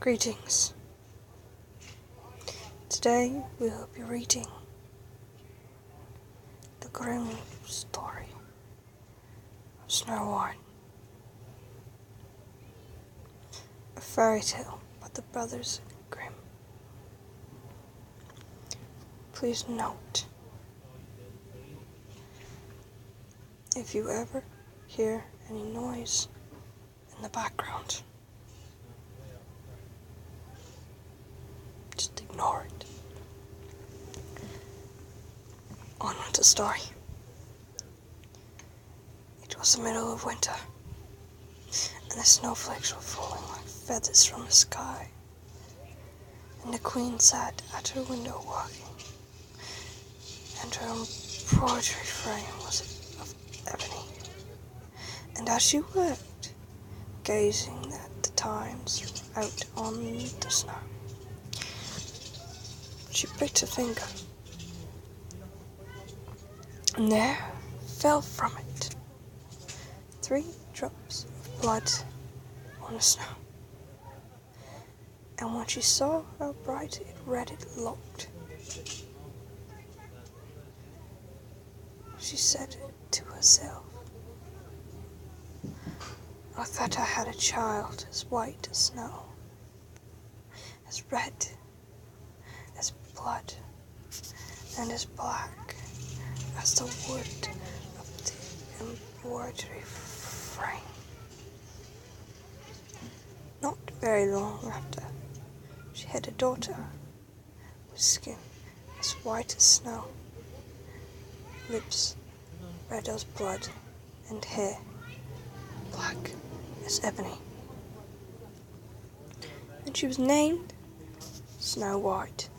Greetings. Today we will be reading the Grimm story of Snow White, a fairy tale by the brothers Grimm. Please note, if you ever hear any noise in the background, just ignore it. On with the story. It was the middle of winter, and the snowflakes were falling like feathers from the sky, and the queen sat at her window working, and her embroidery frame was of ebony, and as she worked, gazing at the times out on the snow, she pricked her finger, and there fell from it 3 drops of blood on the snow. And when she saw how bright red it looked, she said to herself, "I thought I had a child as white as snow, as red as blood, and as black as the wood of the embroidery frame." Not very long after, she had a daughter with skin as white as snow, lips red as blood, and hair black as ebony. And she was named Snow White.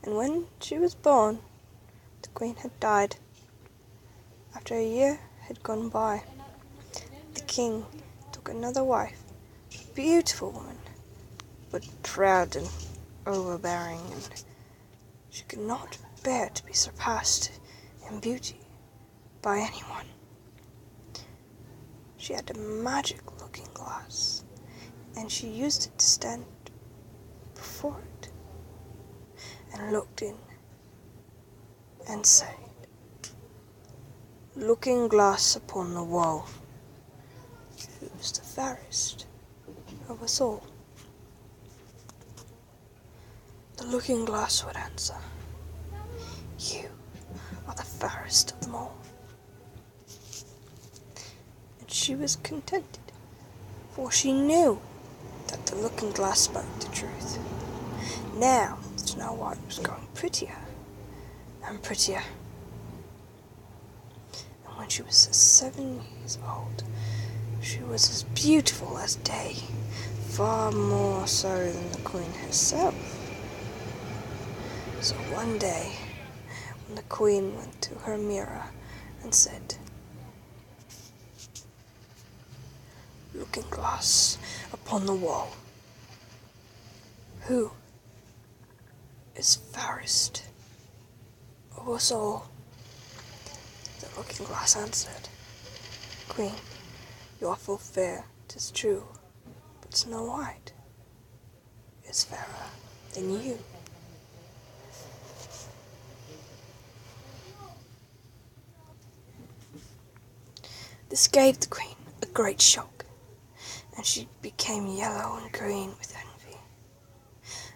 And when she was born, the queen had died. After a year had gone by, the king took another wife, a beautiful woman, but proud and overbearing, and she could not bear to be surpassed in beauty by anyone. She had a magic looking glass, and she used it to stand before it and looked in and said, "Looking glass upon the wall, who's the fairest of us all?" The looking glass would answer, "You are the fairest of them all." And she was contented, for she knew that the looking glass spoke the truth. Now Snow White was growing prettier and prettier, and when she was 7 years old, she was as beautiful as day, far more so than the queen herself. So one day, when the queen went to her mirror and said, "Looking glass upon the wall, who is fairest of us all?" The looking glass answered, "Queen, you are full fair, 'tis true, but Snow White is fairer than you." This gave the queen a great shock, and she became yellow and green with envy.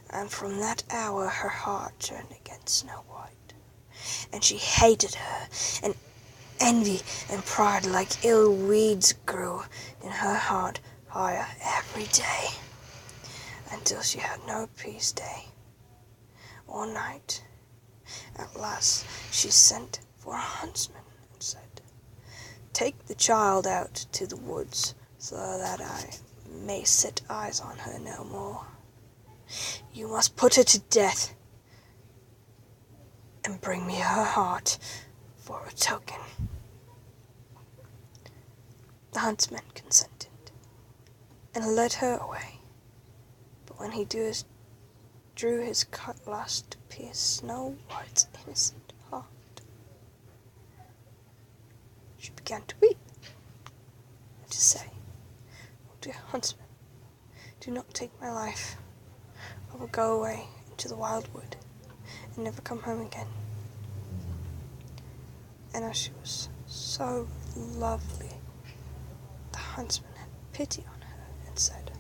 And from that hour her heart turned against Snow White, and she hated her, and envy and pride like ill weeds grew in her heart higher every day, until she had no peace day or night. At last she sent for a huntsman and said, "Take the child out to the woods, so that I may set eyes on her no more. You must put her to death, and bring me her heart for a token." The huntsman consented, and led her away. But when he drew his cutlass to pierce Snow White's innocent heart, she began to weep and to say, "Oh dear huntsman, do not take my life. I will go away into the wild wood and never come home again." And as she was so lovely, the huntsman had pity on her and said,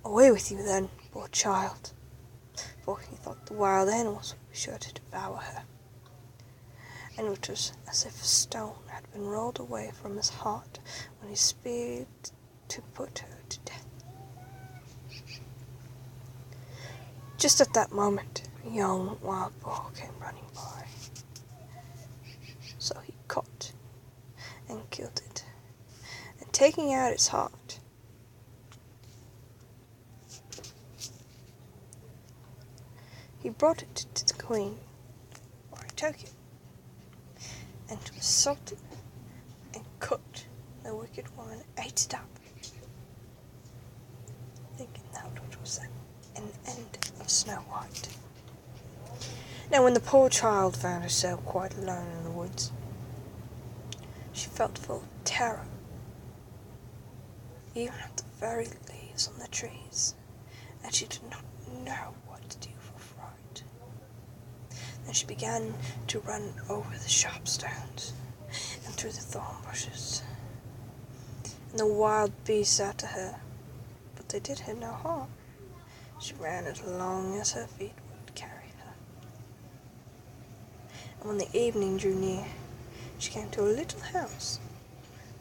"Away with you then, poor child," for he thought the wild animals would be sure to devour her. And it was as if a stone had been rolled away from his heart when he speared to put her to death. Just at that moment, a young wild boar came running by. So he caught and killed it, and taking out its heart, he brought it to the queen, or he took it, and it was salted and cooked. The wicked woman ate it up, thinking that it was an end of Snow White. Now when the poor child found herself quite alone in the woods, she felt full of terror, even at the very leaves on the trees, and she did not know what to do for fright. Then she began to run over the sharp stones and through the thorn bushes, and the wild beasts after her, but they did her no harm. She ran as long as her feet would carry her. And when the evening drew near, she came to a little house,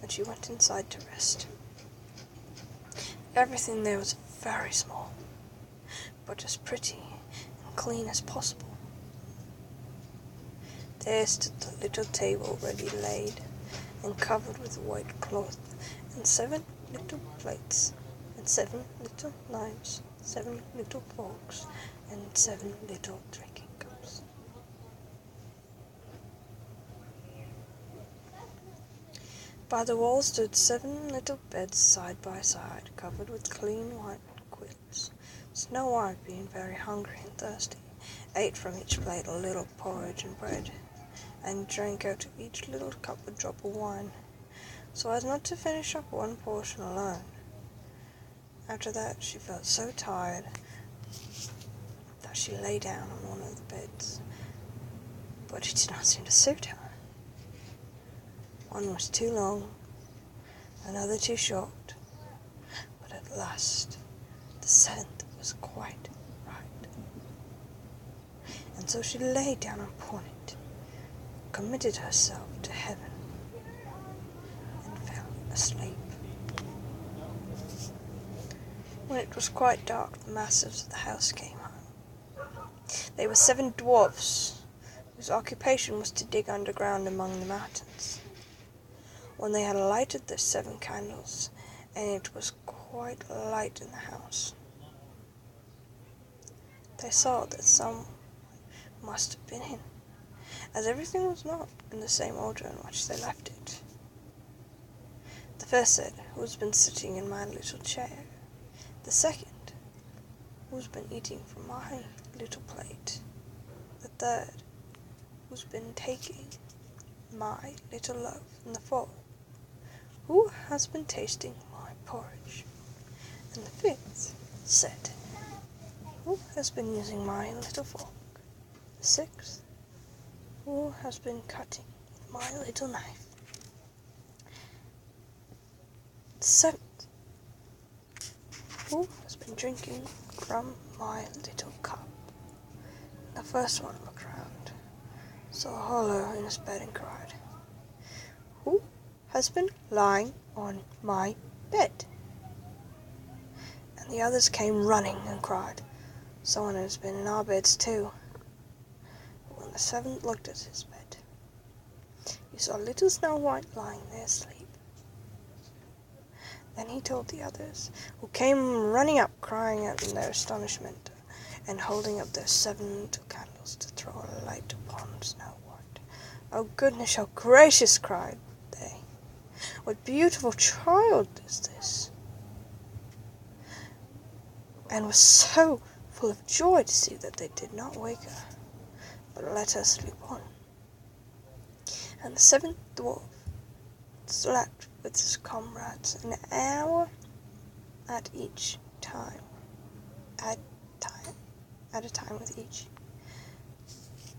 and she went inside to rest. Everything there was very small, but as pretty and clean as possible. There stood the little table ready laid and covered with white cloth, and 7 little plates, and 7 little knives, 7 little forks, and 7 little drinking cups. By the wall stood 7 little beds side by side, covered with clean white quilts. Snow White, being very hungry and thirsty, ate from each plate a little porridge and bread, and drank out of each little cup a drop of wine, so as not to finish up one portion alone. After that she felt so tired that she lay down on one of the beds, but it did not seem to suit her. One was too long, another too short, but at last the 7th was quite right. And so she lay down upon it, committed herself to heaven, and fell asleep. When it was quite dark, the masters of the house came home. They were 7 dwarfs, whose occupation was to dig underground among the mountains. When they had lighted their 7 candles, and it was quite light in the house, they saw that some must have been in, as everything was not in the same order in which they left it. The first said, "Who's been sitting in my little chair?" The second, "Who's been eating from my little plate?" The third, "Who's been taking my little loaf?" And the fourth, "Who has been tasting my porridge?" And the fifth said, "Who has been using my little fork?" The sixth, "Who has been cutting with my little knife?" The seventh, "Who has been drinking from my little cup?" The first one looked round, saw a hollow in his bed, and cried, "Who has been lying on my bed?" And the others came running and cried, "Someone has been in our beds too." But when the 7th looked at his bed, he saw little Snow White lying there asleep. Then he told the others, who came running up, crying out in their astonishment, and holding up their 7 little candles to throw a light upon Snow White. "Oh goodness, how gracious!" cried they. "What beautiful child is this!" And was so full of joy to see that they did not wake her, but let her sleep on. And the 7th dwarf slept with his comrades an hour at each time, at time, at a time with each,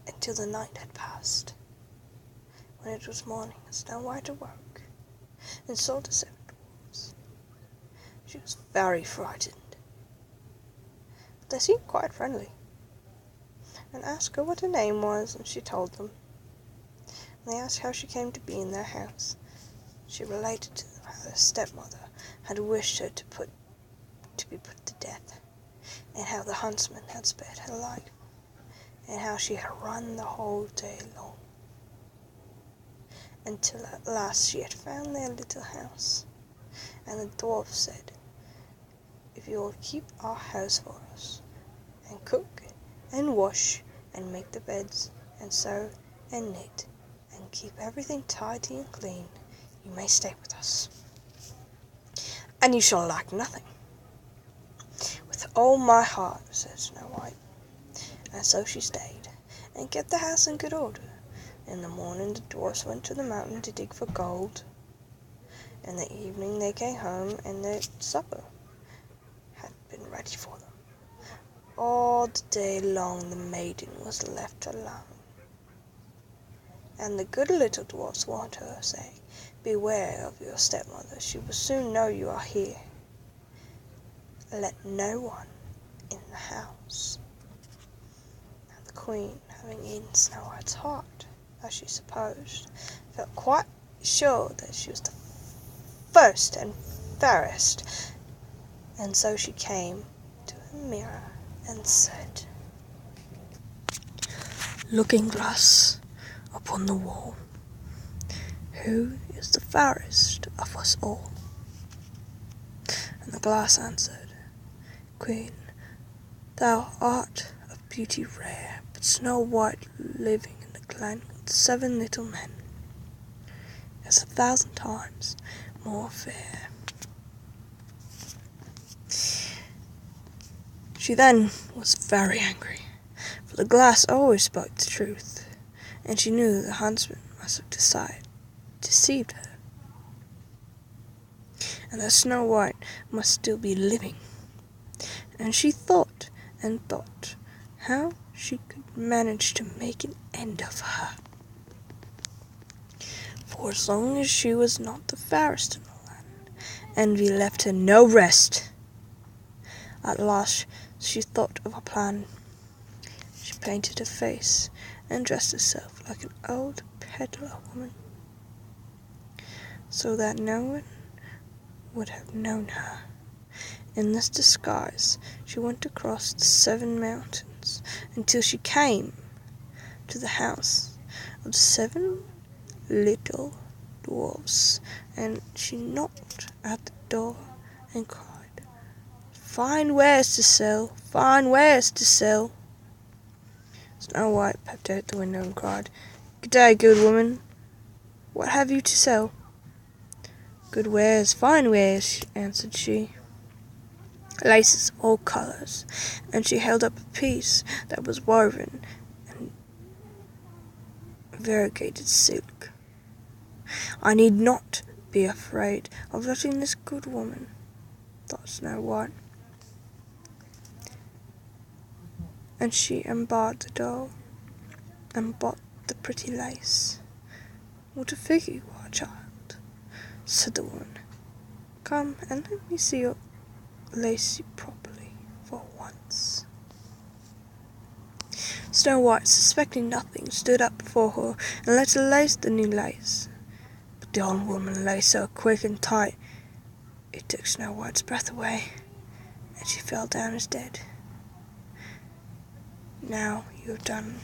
until the night had passed. When it was morning, Snow White awoke and saw the 7 dwarfs. She was very frightened, but they seemed quite friendly, and asked her what her name was, and she told them. And they asked how she came to be in their house. She related to them how her stepmother had wished her to be put to death, and how the huntsman had spared her life, and how she had run the whole day long, until at last she had found their little house. And the dwarf said, "If you will keep our house for us, and cook, and wash, and make the beds, and sew, and knit, and keep everything tidy and clean, you may stay with us, and you shall lack nothing." "With all my heart," said Snow White. And so she stayed, and kept the house in good order. In the morning the dwarfs went to the mountain to dig for gold. In the evening they came home, and their supper had been ready for them. All the day long the maiden was left alone, and the good little dwarfs warned her, saying, "Beware of your stepmother, she will soon know you are here. Let no one in the house." And the queen, having eaten Snow White's heart, as she supposed, felt quite sure that she was the first and fairest, and so she came to a mirror and said, "Looking glass upon the wall, who is the fairest of us all?" And the glass answered, "Queen, thou art of beauty rare, but Snow White living in the glen with 7 little men is 1,000 times more fair." She then was very angry, for the glass always spoke the truth, and she knew the huntsman must have deceived her, and that Snow White must still be living. And she thought and thought how she could manage to make an end of her, for as long as she was not the fairest in the land, envy left her no rest. At last she thought of a plan. She painted her face and dressed herself like an old peddler woman, so that no one would have known her. In this disguise she went across the 7 mountains until she came to the house of the 7 little dwarfs, and she knocked at the door and cried, "Fine wares to sell, fine wares to sell." Snow White peeped out the window and cried, "Good day, good woman, what have you to sell?" "Good wares, fine wares," answered she, "laces of all colours," and she held up a piece that was woven in variegated silk. "I need not be afraid of letting this good woman," thought Snow White. And she unbarred the door and bought the pretty lace. "What a figure you are, child," said the woman. "Come and let me see your lace properly for once." Snow White, suspecting nothing, stood up before her and let her lace the new lace. But the old woman lay so quick and tight, it took Snow White's breath away, and she fell down as dead. "Now you have done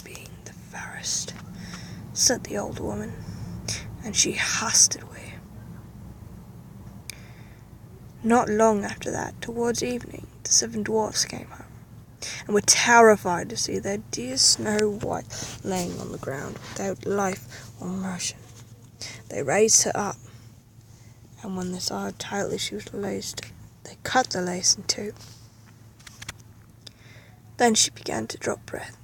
being the fairest," said the old woman, and she hasted away. Not long after that, towards evening, the 7 dwarfs came home, and were terrified to see their dear Snow White laying on the ground without life or motion. They raised her up, and when they saw how tightly she was laced, they cut the lace in 2. Then she began to drop breath.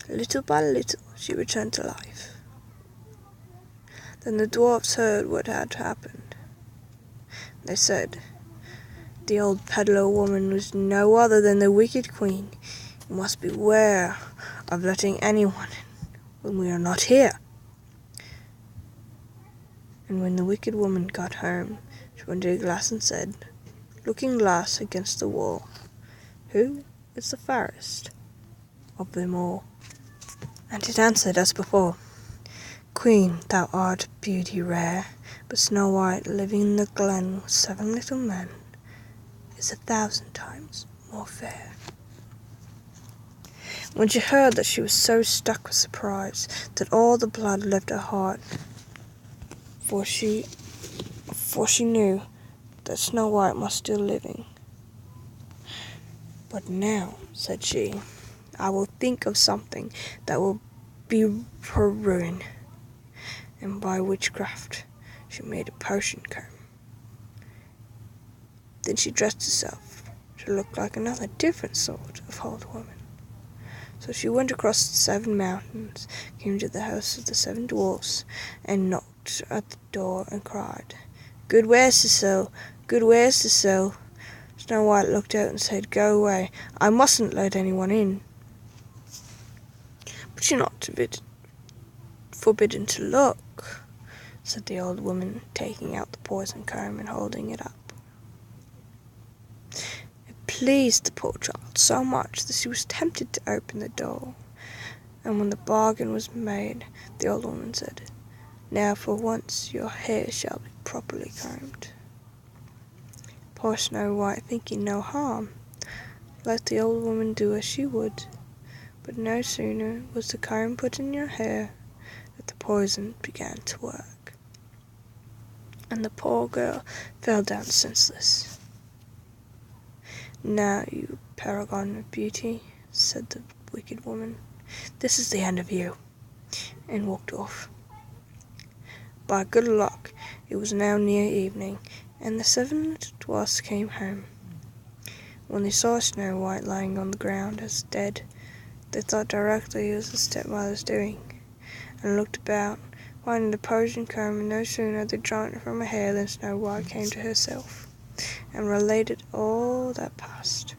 Little by little she returned to life. Then the dwarfs heard what had happened. They said, the old peddler woman was no other than the wicked queen. You must beware of letting anyone in when we are not here. And when the wicked woman got home, she went to the glass and said, "Looking glass against the wall, who is the fairest of them all?" And it answered as before, "Queen, thou art beauty rare, but Snow White, living in the glen with 7 little men, is 1,000 times more fair." When she heard that, she was so struck with surprise that all the blood left her heart, for she knew that Snow White was still living. "But now," said she, "I will think of something that will be her ruin." And by witchcraft she made a potion comb. Then she dressed herself to look like another different sort of old woman. So she went across the 7 mountains, came to the house of the 7 dwarfs, and knocked at the door and cried, "Good wares to sell, good wares to sell." Snow White looked out and said, "Go away, I mustn't let anyone in." "But you're not forbidden to look," said the old woman, taking out the poison comb and holding it up. It pleased the poor child so much that she was tempted to open the door, and when the bargain was made, the old woman said, "Now for once your hair shall be properly combed." Poor Snow White, thinking no harm, let the old woman do as she would, but no sooner was the comb put in her hair that the poison began to work, and the poor girl fell down senseless. "Now, you paragon of beauty," said the wicked woman, "this is the end of you," and walked off. By good luck it was now near evening, and the 7 little dwarfs came home. When they saw Snow White lying on the ground as dead, they thought directly it was the stepmother's doing, and looked about, finding the poison comb, and no sooner had they drawn it from her hair than Snow White came to herself, and related all that passed.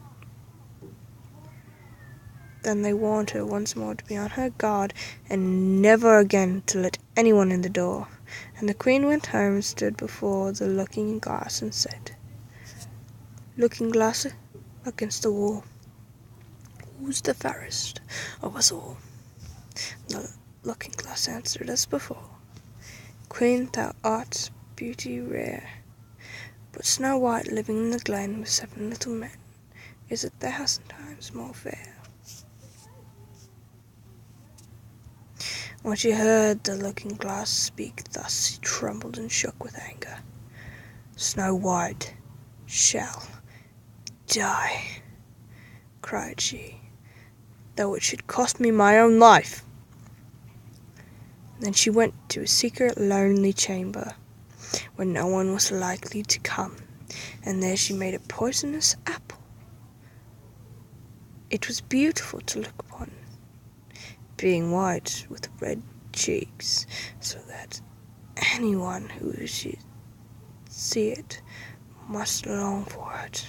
Then they warned her once more to be on her guard, and never again to let anyone in the door, and the queen went home and stood before the looking glass and said, "Looking glass against the wall, who's the fairest of us all?" The looking glass answered as before, "Queen, thou art beauty rare, but Snow White, living in the glen with 7 little men, is 1,000 times more fair." When she heard the looking glass speak thus, she trembled and shook with anger. "Snow White shall die," cried she, "though it should cost me my own life." Then she went to a secret lonely chamber, where no one was likely to come, and there she made a poisonous apple. It was beautiful to look upon, being white with red cheeks, so that anyone who should see it must long for it.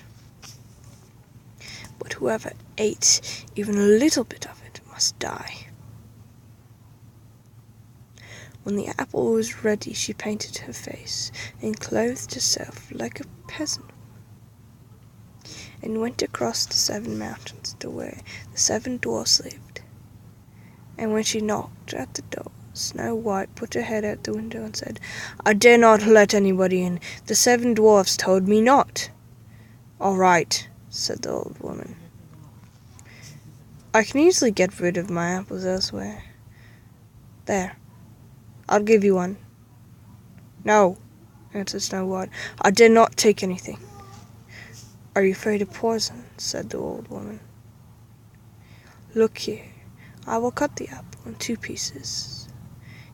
But whoever ate even a little bit of it must die. When the apple was ready, she painted her face and clothed herself like a peasant, and went across the 7 mountains to where the 7 dwarfs lived. And when she knocked at the door, Snow White put her head out the window and said, "I dare not let anybody in. The 7 dwarfs told me not." "All right," said the old woman. "I can easily get rid of my apples elsewhere. There, I'll give you one." "No," answered Snow White, "I dare not take anything." "Are you afraid of poison?" said the old woman. "Look here, I will cut the apple in 2 pieces.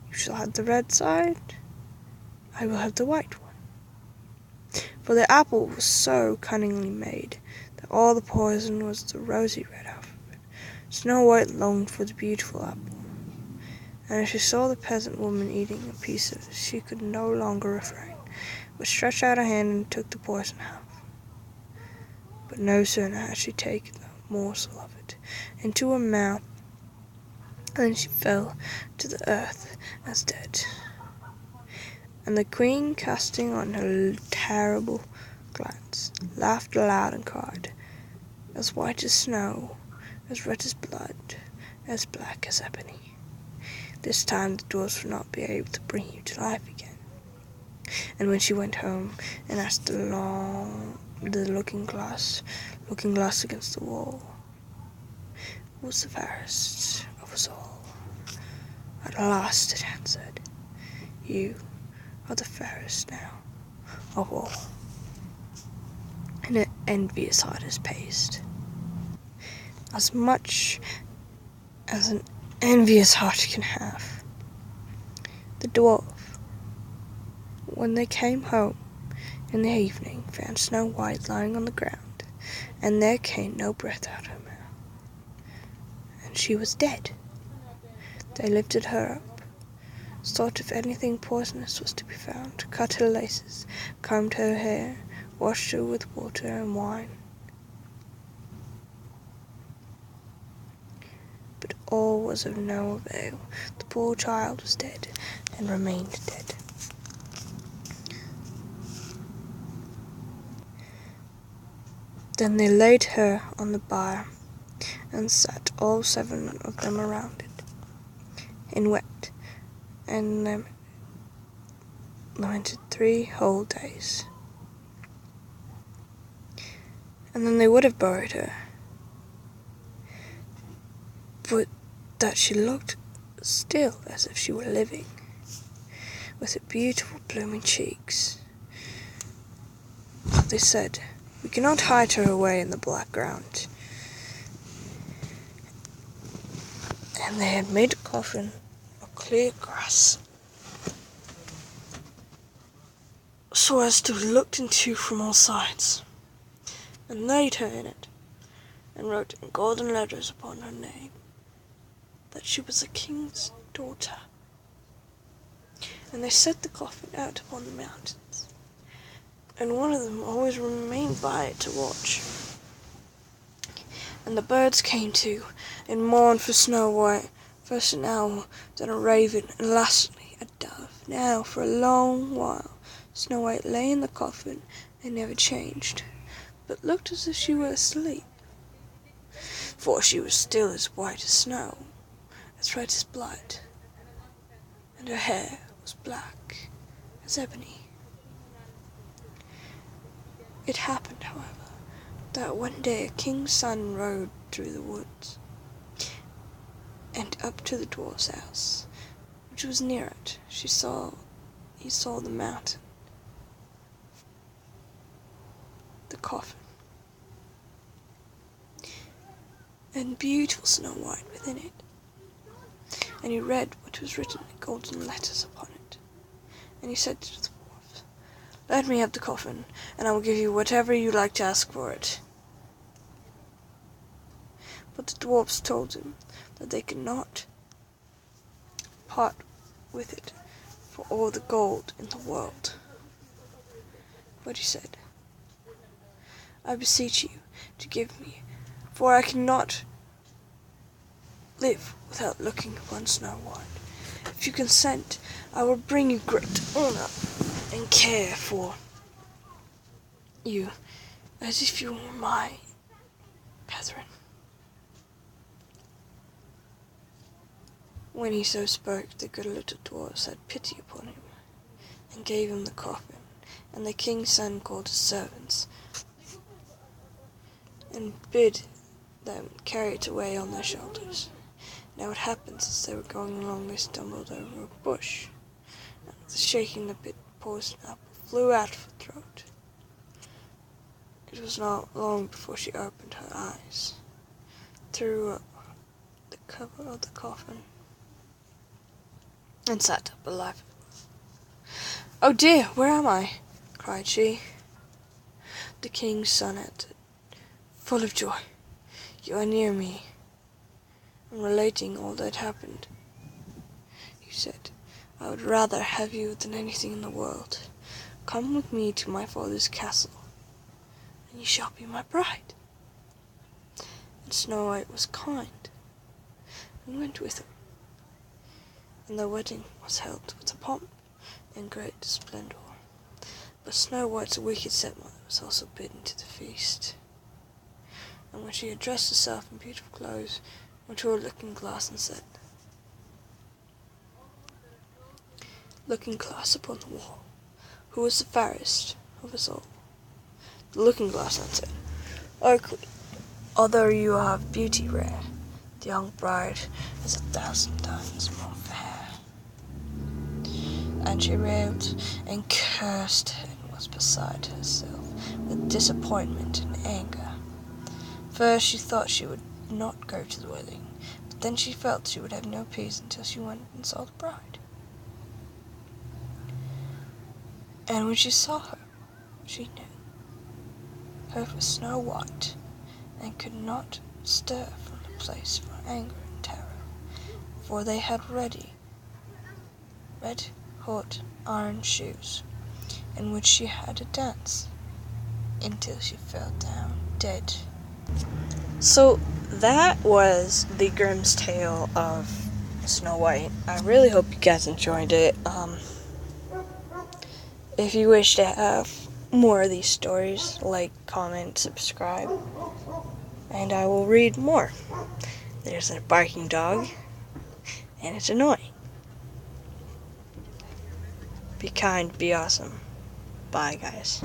You shall have the red side, I will have the white one." For the apple was so cunningly made that all the poison was the rosy red half of it. Snow White longed for the beautiful apple, and as she saw the peasant woman eating a piece of it, she could no longer refrain, but stretched out her hand and took the poison half. But no sooner had she taken a morsel of it into her mouth than she fell to the earth as dead. And the queen, casting on her terrible glance, laughed aloud and cried, "As white as snow, as red as blood, as black as ebony. This time the dwarfs will not be able to bring you to life again." And when she went home and asked the looking glass against the wall, "Who was the fairest of us all?" At last it answered, "You are the fairest now of all." And an envious heart is paced. As much as an envious heart can have. The dwarf, when they came home in the evening, found Snow White lying on the ground, and there came no breath out of her mouth, and she was dead. They lifted her up, sought if anything poisonous was to be found, cut her laces, combed her hair, washed her with water and wine. But all was of no avail. The poor child was dead, and remained dead. Then they laid her on the bier, and sat all 7 of them around it, and wept, and lamented 3 whole days. And then they would have buried her, but that she looked still as if she were living, with her beautiful blooming cheeks. They said, "We cannot hide her away in the black ground." And they had made a coffin of clear grass, so as to be looked into from all sides, and laid her in it, and wrote in golden letters upon her name that she was a king's daughter. And they set the coffin out upon the mountains, and one of them always remained by it to watch. And the birds came too, and mourned for Snow White, first an owl, then a raven, and lastly a dove. Now for a long while Snow White lay in the coffin and never changed, but looked as if she were asleep, for she was still as white as snow, as red as blood, and her hair was black as ebony. It happened, however, that one day a king's son rode through the woods, and up to the dwarf's house, which was near it. He saw the mountain, the coffin, and beautiful Snow White within it. And he read what was written in golden letters upon it. And he said to the dwarf, "Let me have the coffin, and I will give you whatever you like to ask for it." But the dwarfs told him that they could not part with it for all the gold in the world. But he said, "I beseech you to give me, for I cannot live without looking upon Snow White. If you consent, I will bring you great honor and care for you, as if you were my brethren." When he so spoke, the good little dwarfs had pity upon him, and gave him the coffin, and the king's son called his servants, and bid them carry it away on their shoulders. Now it happened, as they were going along, they stumbled over a bush, and with the shaking the bit poison apple flew out of her throat. It was not long before she opened her eyes, threw up the cover of the coffin, and sat up alive. "Oh dear, where am I?" cried she. The king's son answered, full of joy, "You are near me." And relating all that happened, he said, "I would rather have you than anything in the world. Come with me to my father's castle, and you shall be my bride. And Snow White was kind, and went with him, and the wedding was held with a pomp and great splendour. But Snow White's wicked stepmother was also bidden to the feast, and when she had dressed herself in beautiful clothes, went to a looking-glass and said, "Looking-glass upon the wall, who is the fairest of us all?" The looking-glass answered, "O Queen, although you have beauty rare, the young bride is 1,000 times more fair." And she raved and cursed and was beside herself with disappointment and anger. First she thought she would not go to the wedding, but then she felt she would have no peace until she went and saw the bride. And when she saw her, she knew her was Snow White, and could not stir from the place for anger and terror, for they had ready red-hot iron shoes, in which she had to dance until she fell down dead. So that was the Grimm's tale of Snow White. I really hope you guys enjoyed it. If you wish to have more of these stories, like, comment, subscribe, and I will read more. There's a barking dog, and it's annoying. Be kind, be awesome. Bye, guys.